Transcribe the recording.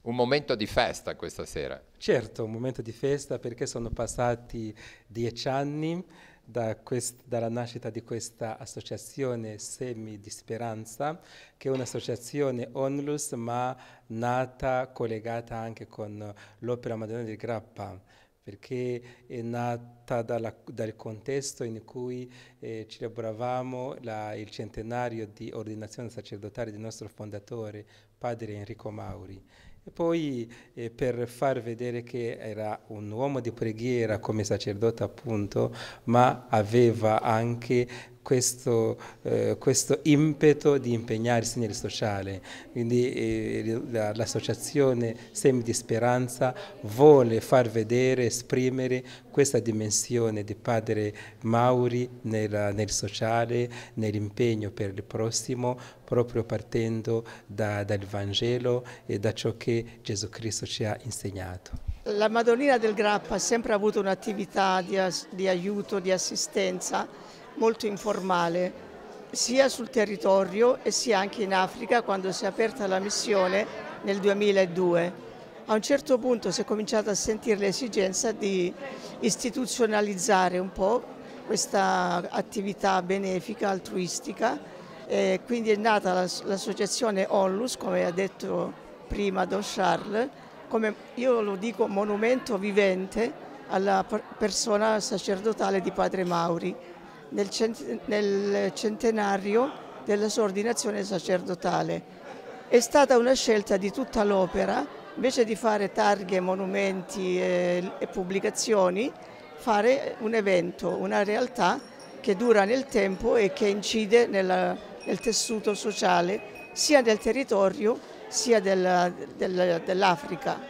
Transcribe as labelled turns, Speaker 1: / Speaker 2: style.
Speaker 1: Un momento di festa questa sera.
Speaker 2: Certo, un momento di festa perché sono passati 10 anni dalla nascita di questa associazione Semi di Speranza, che è un'associazione onlus ma nata, collegata anche con l'Opera Madonna del Grappa, perché è nata dal contesto in cui celebravamo il centenario di ordinazione sacerdotale del nostro fondatore, padre Enrico Mauri. E poi per far vedere che era un uomo di preghiera come sacerdote appunto, ma aveva anche questo impeto di impegnarsi nel sociale. Quindi l'associazione Semi di Speranza vuole far vedere, esprimere questa dimensione di padre Mauri nel sociale, nell'impegno per il prossimo, proprio partendo dal Vangelo e da ciò che Gesù Cristo ci ha insegnato.
Speaker 3: La Madonnina del Grappa ha sempre avuto un'attività di aiuto, di assistenza molto informale, sia sul territorio e sia anche in Africa quando si è aperta la missione nel 2002. A un certo punto si è cominciata a sentire l'esigenza di istituzionalizzare un po' questa attività benefica, altruistica, e quindi è nata l'associazione Onlus, come ha detto prima Don Charles, come io lo dico, monumento vivente alla persona sacerdotale di Padre Mauri, nel centenario della sua ordinazione sacerdotale. È stata una scelta di tutta l'opera, invece di fare targhe, monumenti e pubblicazioni, fare un evento, una realtà che dura nel tempo e che incide nel tessuto sociale sia del territorio sia dell'Africa.